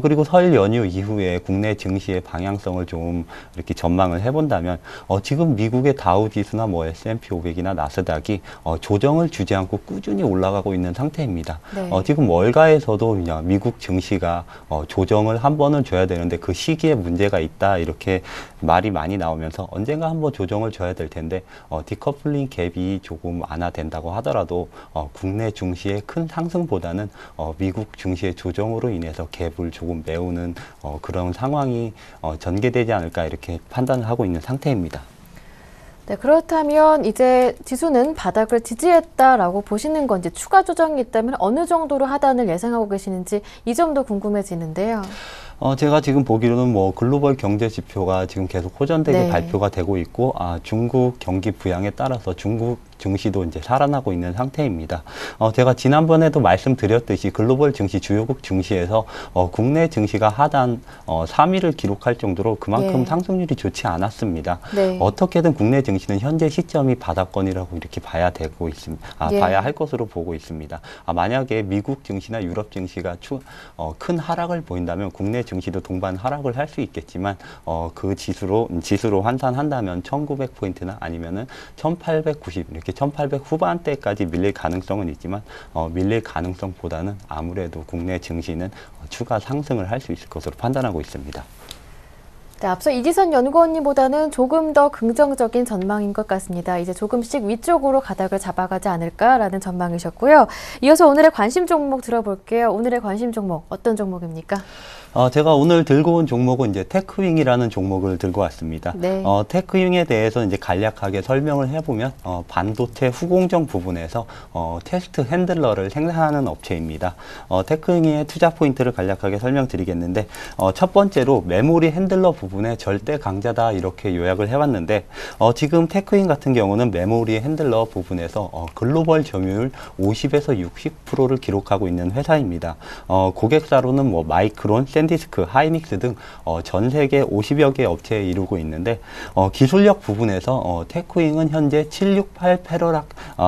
그리고 설 연휴 이후에 국내 증시의 방향성을 좀 이렇게 전망을 해본다면 지금 미국의 다우지수나 뭐 S&P 500이나 나스닥이 조정을 주지 않고 꾸준히 올라가고 있는 상태입니다.
네.
지금 월가에서도 그냥 미국 증시가 조정을 한 번은 줘야 되는데 그 시기에 문제가 있다 이렇게 말이 많이 나오면서 언젠가 한번 조정을 줘야 될 텐데 디커플링 갭이 조금 완화된다고 하더라도 국내 증시의 큰 상승보다는 미국 증시의 조정으로 인해서 갭을 조금 메우는 그런 상황이 전개되지 않을까 이렇게 판단을 하고 있는 상태입니다.
네, 그렇다면 이제 지수는 바닥을 지지했다라고 보시는 건지 추가 조정이 있다면 어느 정도로 하단을 예상하고 계시는지 이 점도 궁금해지는데요.
제가 지금 보기로는 뭐 글로벌 경제 지표가 지금 계속 호전되게
네.
발표가 되고 있고, 중국 경기 부양에 따라서 중국 증시도 이제 살아나고 있는 상태입니다. 제가 지난번에도 말씀드렸듯이 글로벌 증시, 주요국 증시에서 국내 증시가 하단 3위를 기록할 정도로 그만큼
예.
상승률이 좋지 않았습니다.
네.
어떻게든 국내 증시는 현재 시점이 바닥권이라고 이렇게 봐야 되고 있습니다.
예.
봐야 할 것으로 보고 있습니다. 만약에 미국 증시나 유럽 증시가 큰 하락을 보인다면 국내 증시도 동반 하락을 할 수 있겠지만 그 지수로 환산한다면 1900포인트나 아니면은 1890 이렇게 1800 후반대까지 밀릴 가능성은 있지만 밀릴 가능성보다는 아무래도 국내 증시는 추가 상승을 할 수 있을 것으로 판단하고 있습니다.
네, 앞서 이지선 연구원님보다는 조금 더 긍정적인 전망인 것 같습니다. 이제 조금씩 위쪽으로 가닥을 잡아가지 않을까라는 전망이셨고요. 이어서 오늘의 관심 종목 들어볼게요. 오늘의 관심 종목 어떤 종목입니까?
제가 오늘 들고 온 종목은 이제 테크윙이라는 종목을 들고 왔습니다.
네.
테크윙에 대해서 이제 간략하게 설명을 해보면 반도체 후공정 부분에서 테스트 핸들러를 생산하는 업체입니다. 테크윙의 투자 포인트를 간략하게 설명드리겠는데 첫 번째로 메모리 핸들러 부분에 절대 강자다 이렇게 요약을 해왔는데 지금 테크윙 같은 경우는 메모리 핸들러 부분에서 글로벌 점유율 50에서 60%를 기록하고 있는 회사입니다. 고객사로는 뭐 마이크론, 샌디스크, 하이닉스 등 전 세계 50여 개 업체에 이루고 있는데 기술력 부분에서 테크윙은 현재 768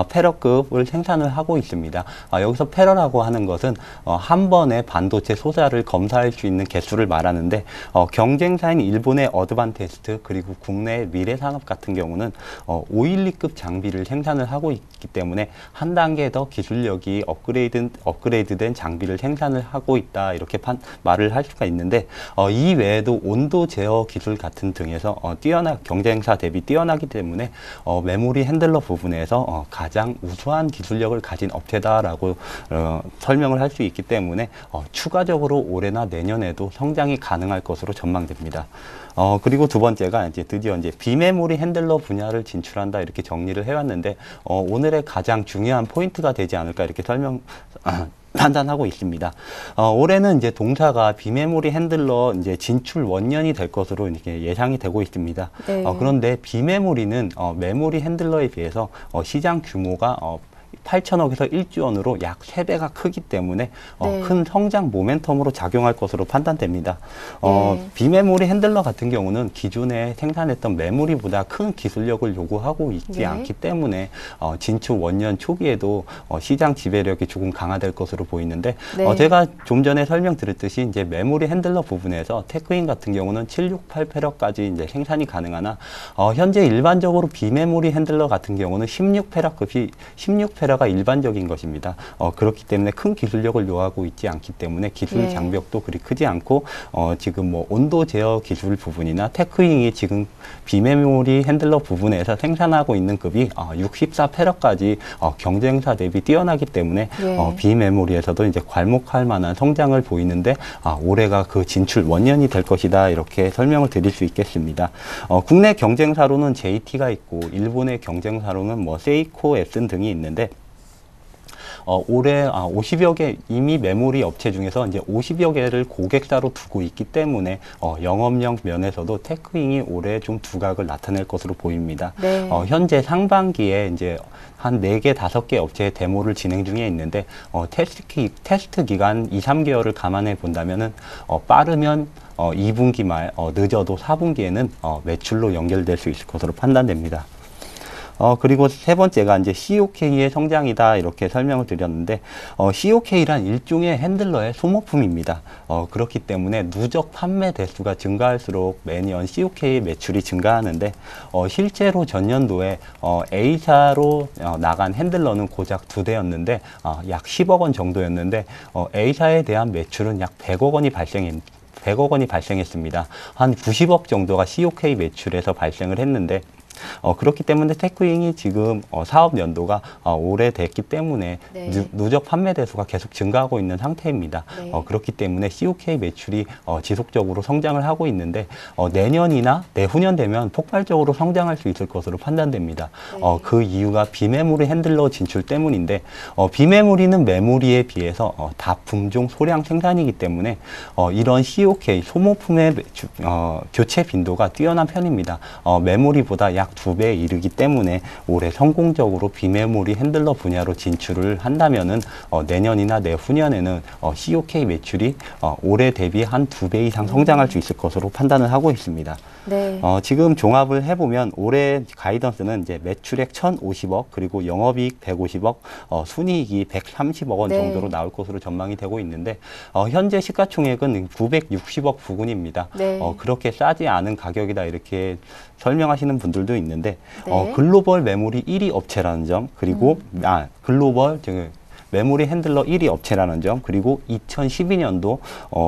페러급을 생산을 하고 있습니다. 여기서 페러라고 하는 것은 한 번에 반도체 소자를 검사할 수 있는 개수를 말하는데 경쟁사인 일본의 어드반테스트 그리고 국내 미래산업 같은 경우는 512급 장비를 생산을 하고 있기 때문에 한 단계 더 기술력이 업그레이드된 장비를 생산을 하고 있다 이렇게 말을 할 수가 있는데 이 외에도 온도 제어 기술 같은 등에서 경쟁사 대비 뛰어나기 때문에 메모리 핸들러 부분에서 가장 우수한 기술력을 가진 업체다라고 설명을 할 수 있기 때문에 추가적으로 올해나 내년에도 성장이 가능할 것으로 전망됩니다. 그리고 두 번째가 드디어 비메모리 핸들러 분야를 진출한다 이렇게 정리를 해왔는데 오늘의 가장 중요한 포인트가 되지 않을까 이렇게 판단하고 있습니다. 올해는 동사가 비메모리 핸들러 진출 원년이 될 것으로 이렇게 예상이 되고 있습니다.
네.
그런데 비메모리는 메모리 핸들러에 비해서 시장 규모가 8천억에서 1조 원으로 약 3배가 크기 때문에
네.
큰 성장 모멘텀으로 작용할 것으로 판단됩니다.
네.
비메모리 핸들러 같은 경우는 기존에 생산했던 메모리보다 큰 기술력을 요구하고 있지
네.
않기 때문에 진출 원년 초기에도 시장 지배력이 조금 강화될 것으로 보이는데
네.
제가 좀 전에 설명드렸듯이 메모리 핸들러 부분에서 테크인 같은 경우는 768페러까지 생산이 가능하나 현재 일반적으로 비메모리 핸들러 같은 경우는 16페러급이 16페러가 일반적인 것입니다. 그렇기 때문에 큰 기술력을 요하고 있지 않기 때문에 기술
예.
장벽도 그리 크지 않고 지금 온도 제어 기술 부분이나 테크윙이 지금 비메모리 핸들러 부분에서 생산하고 있는 급이 64페러까지 경쟁사 대비 뛰어나기 때문에
예.
비메모리에서도 괄목할 만한 성장을 보이는데 올해가 그 진출 원년이 될 것이다 이렇게 설명을 드릴 수 있겠습니다. 국내 경쟁사로는 JT가 있고 일본의 경쟁사로는 세이코, 에슨 등이 있는데 올해 50여 개 이미 메모리 업체 중에서 이제 50여 개를 고객사로 두고 있기 때문에 영업력 면에서도 테크윙이 올해 좀 두각을 나타낼 것으로 보입니다.
네.
현재 상반기에 이제 한 4개, 5개 업체의 데모를 진행 중에 있는데 테스트 기간 2, 3개월을 감안해 본다면은 빠르면 2분기 말, 늦어도 4분기에는 매출로 연결될 수 있을 것으로 판단됩니다. 그리고 세 번째가 이제 COK의 성장이다 이렇게 설명을 드렸는데 COK란 일종의 핸들러의 소모품입니다. 그렇기 때문에 누적 판매 대수가 증가할수록 매년 COK 매출이 증가하는데 실제로 전년도에 A사로 나간 핸들러는 고작 2대였는데 약 10억 원 정도였는데 A사에 대한 매출은 약 100억 원이 발생했습니다. 한 90억 정도가 COK 매출에서 발생을 했는데 그렇기 때문에 테크윙이 지금 사업 연도가 오래됐기 때문에
네.
누적 판매 대수가 계속 증가하고 있는 상태입니다.
네.
그렇기 때문에 COK 매출이 지속적으로 성장을 하고 있는데 내년이나 내후년 되면 폭발적으로 성장할 수 있을 것으로 판단됩니다.
네.
그 이유가 비메모리 핸들러 진출 때문인데 비메모리는 메모리에 비해서 다품종 소량 생산이기 때문에 이런 COK 소모품의 교체 빈도가 뛰어난 편입니다. 메모리보다 약 2배에 이르기 때문에 올해 성공적으로 비메모리 핸들러 분야로 진출을 한다면은 내년이나 내후년에는 COK 매출이 올해 대비 한 2배 이상 성장할 수 있을 것으로 판단을 하고 있습니다.
네.
지금 종합을 해보면 올해 가이던스는 이제 매출액 1,050억 그리고 영업이익 150억, 순이익이 130억 원
네.
정도로 나올 것으로 전망이 되고 있는데 현재 시가총액은 960억 부근입니다.
네.
그렇게 싸지 않은 가격이다 이렇게 설명하시는 분들도 있는데
네.
글로벌 메모리 1위 업체라는 점 그리고 글로벌 메모리 핸들러 1위 업체라는 점 그리고 2012년도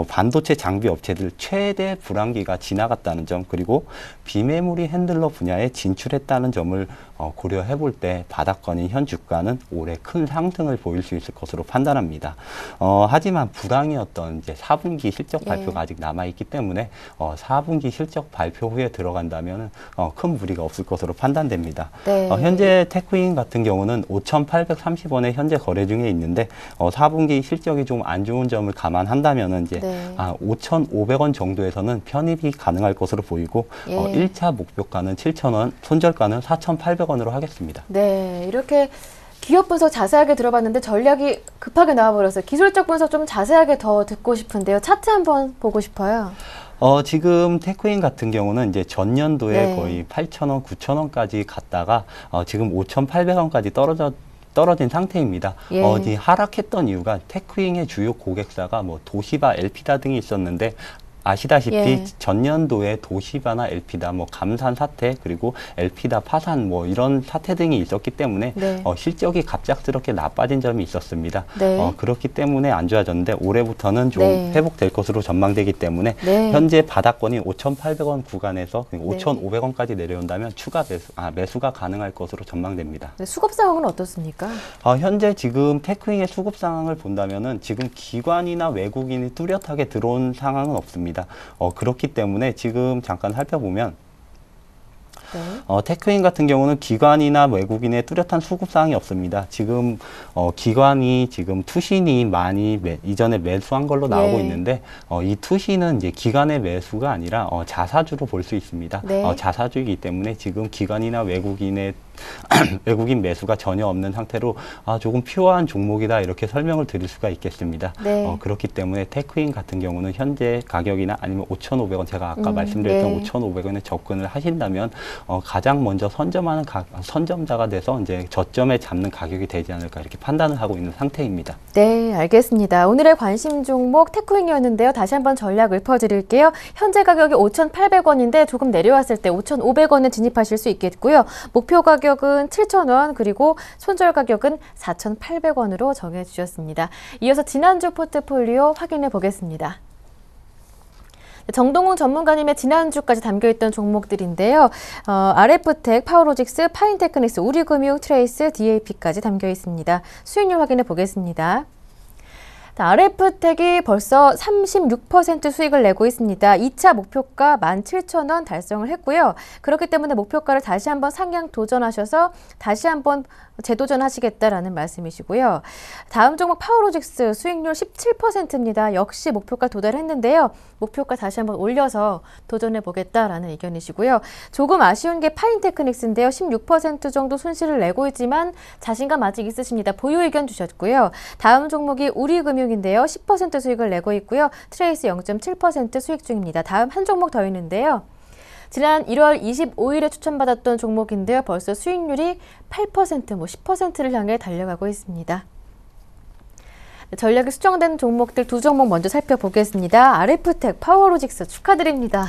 반도체 장비 업체들 최대 불황기가 지나갔다는 점 그리고 비메모리 핸들러 분야에 진출했다는 점을 고려해 볼 때 바닥권인 현 주가는 올해 큰 상승을 보일 수 있을 것으로 판단합니다. 하지만 불황이었던 이제 4분기 실적 발표가 아직 남아 있기 때문에 4분기 실적 발표 후에 들어간다면 큰 무리가 없을 것으로 판단됩니다.
네.
현재 테크윙 같은 경우는 5,830원에 현재 거래 중에 있는데 4분기 실적이 좀 안 좋은 점을 감안한다면 이제
네.
5,500원 정도에서는 편입이 가능할 것으로 보이고
예.
1차 목표가는 7,000원, 손절가는 4,800원으로 하겠습니다.
네, 이렇게 기업 분석 자세하게 들어봤는데 전략이 급하게 나와버려서 기술적 분석 좀 자세하게 더 듣고 싶은데요. 차트 한번 보고 싶어요.
지금 테크인 같은 경우는 이제 전년도에
네.
거의 8,000원, 9,000원까지 갔다가 지금 5,800원까지 떨어진 상태입니다.
예.
이 하락했던 이유가 테크윙의 주요 고객사가 뭐 도시바, 엘피다 등이 있었는데 아시다시피
예.
전년도에 도시바나 엘피다, 뭐 감산 사태 그리고 엘피다 파산 뭐 이런 사태 등이 있었기 때문에
네.
실적이 갑작스럽게 나빠진 점이 있었습니다.
네.
그렇기 때문에 안 좋아졌는데 올해부터는 좀
네.
회복될 것으로 전망되기 때문에
네.
현재 바닥권인 5,800원 구간에서
네.
5,500원까지 내려온다면 추가 매수가 가능할 것으로 전망됩니다.
네, 수급 상황은 어떻습니까?
현재 지금 테크윙의 수급 상황을 본다면은 지금 기관이나 외국인이 뚜렷하게 들어온 상황은 없습니다. 그렇기 때문에 지금 잠깐 살펴보면
네.
테크인 같은 경우는 기관이나 외국인의 뚜렷한 수급 사항이 없습니다. 지금 기관이 지금 투신이 많이 이전에 매수한 걸로 나오고
예.
있는데 이 투신은 이제 기관의 매수가 아니라 자사주로 볼 수 있습니다.
네.
자사주이기 때문에 지금 기관이나 외국인의 외국인 매수가 전혀 없는 상태로 조금 퓨어한 종목이다 이렇게 설명을 드릴 수가 있겠습니다.
네.
그렇기 때문에 테크인 같은 경우는 현재 가격이나 아니면 5,500원 제가 아까 말씀드렸던
네.
5,500원에 접근을 하신다면 가장 먼저 선점하는 선점자가 돼서 이제 저점에 잡는 가격이 되지 않을까 이렇게 판단을 하고 있는 상태입니다.
네, 알겠습니다. 오늘의 관심 종목 테크윙이었는데요. 다시 한번 전략 읊어드릴게요. 현재 가격이 5,800원인데 조금 내려왔을 때 5,500원에 진입하실 수 있겠고요. 목표 가격은 7,000원 그리고 손절 가격은 4,800원으로 정해주셨습니다. 이어서 지난주 포트폴리오 확인해 보겠습니다. 정동훈 전문가님의 지난주까지 담겨있던 종목들인데요. RF텍, 파워로직스, 파인테크닉스, 우리금융, 트레이스, DAP까지 담겨 있습니다. 수익률 확인해 보겠습니다. RF택이 벌써 36% 수익을 내고 있습니다. 2차 목표가 17,000원 달성을 했고요. 그렇기 때문에 목표가를 다시 한번 상향 도전하셔서 다시 한번 재도전하시겠다라는 말씀이시고요. 다음 종목 파워로직스 수익률 17%입니다. 역시 목표가 도달했는데요. 목표가 다시 한번 올려서 도전해 보겠다라는 의견이시고요. 조금 아쉬운 게 파인테크닉스인데요. 16% 정도 손실을 내고 있지만 자신감 아직 있으십니다. 보유 의견 주셨고요. 다음 종목이 우리금융인데요. 10% 수익을 내고 있고요. 트레이스 0.7% 수익 중입니다. 다음 한 종목 더 있는데요. 지난 1월 25일에 추천받았던 종목인데요. 벌써 수익률이 8%, 10%를 향해 달려가고 있습니다. 전략이 수정된 종목들 두 종목 먼저 살펴보겠습니다. RF택, 파워로직스 축하드립니다.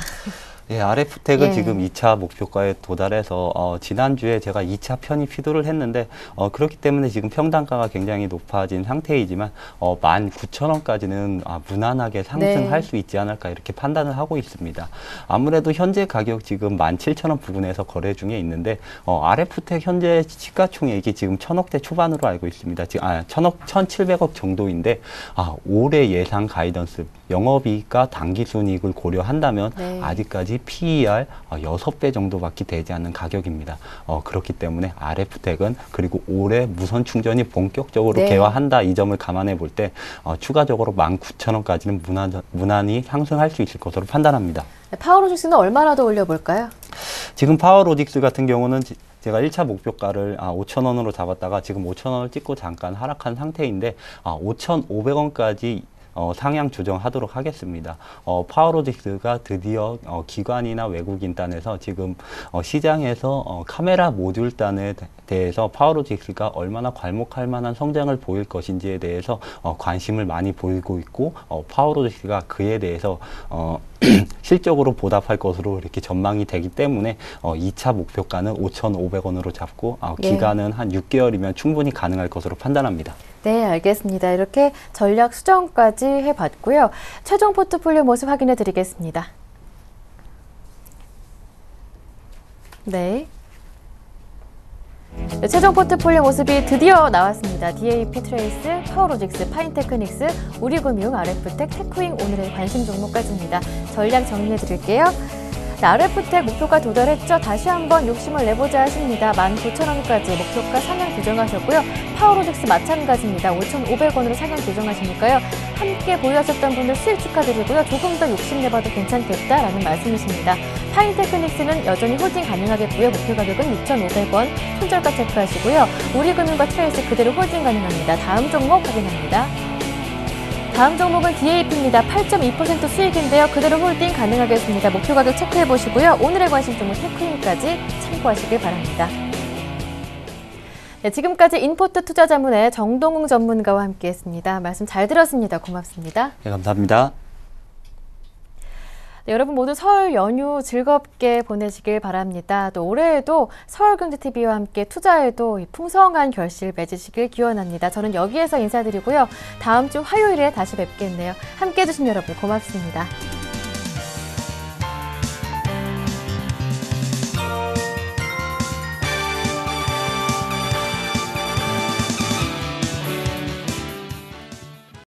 예, RF택은
예.
지금 2차 목표가에 도달해서 지난주에 제가 2차 편입 시도를 했는데 그렇기 때문에 지금 평단가가 굉장히 높아진 상태이지만 19,000원까지는 무난하게 상승할 수 있지 않을까 이렇게 판단을 하고 있습니다. 아무래도 현재 가격 지금 17,000원 부근에서 거래 중에 있는데 RF택 현재 시가총액이 지금 1,000억대 초반으로 알고 있습니다. 지금 1,700억 정도인데 올해 예상 가이던스 영업이익과 당기순이익을 고려한다면
네.
아직까지 PER 6배 정도밖에 되지 않는 가격입니다. 그렇기 때문에 RF택은 그리고 올해 무선 충전이 본격적으로
네.
개화한다 이 점을 감안해 볼 때 추가적으로 19,000원까지는 무난히 상승할 수 있을 것으로 판단합니다.
파워로직스는 얼마나 더 올려볼까요?
지금 파워로직스 같은 경우는 제가 1차 목표가를 5,000원으로 잡았다가 지금 5,000원을 찍고 잠깐 하락한 상태인데 5,500원까지 상향 조정하도록 하겠습니다. 파워로직스가 드디어 기관이나 외국인 단에서 지금 시장에서 카메라 모듈 단에 대해서 파워로직스가 얼마나 괄목할 만한 성장을 보일 것인지에 대해서 관심을 많이 보이고 있고 파워로직스가 그에 대해서 실적으로 보답할 것으로 이렇게 전망이 되기 때문에 2차 목표가는 5,500원으로 잡고 기간은 한 6개월이면 충분히 가능할 것으로 판단합니다.
네, 알겠습니다. 이렇게 전략 수정까지 해봤고요. 최종 포트폴리오 모습 확인해 드리겠습니다. 네. 최종 포트폴리오 모습이 드디어 나왔습니다. DAP 트레이스, 파워로직스, 파인테크닉스, 우리금융, RF택, 테크윙 오늘의 관심 종목까지입니다. 전략 정리해 드릴게요. RF택 목표가 도달했죠. 다시 한번 욕심을 내보자 하십니다. 19,000원까지 목표가 상향 조정하셨고요. 파워로직스 마찬가지입니다. 5,500원으로 상향 조정하시니까요. 함께 보유하셨던 분들 수익 축하드리고요. 조금 더 욕심내봐도 괜찮겠다라는 말씀이십니다. 파인테크닉스는 여전히 홀딩 가능하겠고요. 목표 가격은 6,500원. 손절가 체크하시고요. 우리금융과 트레이스 그대로 홀딩 가능합니다. 다음 종목 확인합니다. 다음 종목은 DAP입니다. 8.2% 수익인데요. 그대로 홀딩 가능하겠습니다. 목표 가격 체크해 보시고요. 오늘의 관심 종목 테크윙까지 참고하시길 바랍니다. 네, 지금까지 인포트 투자자문의 정동웅 전문가와 함께했습니다. 말씀 잘 들었습니다. 고맙습니다.
네, 감사합니다.
네, 여러분 모두 설 연휴 즐겁게 보내시길 바랍니다. 또 올해에도 서울경제TV와 함께 투자에도 풍성한 결실 맺으시길 기원합니다. 저는 여기에서 인사드리고요. 다음 주 화요일에 다시 뵙겠네요. 함께해 주신 여러분 고맙습니다.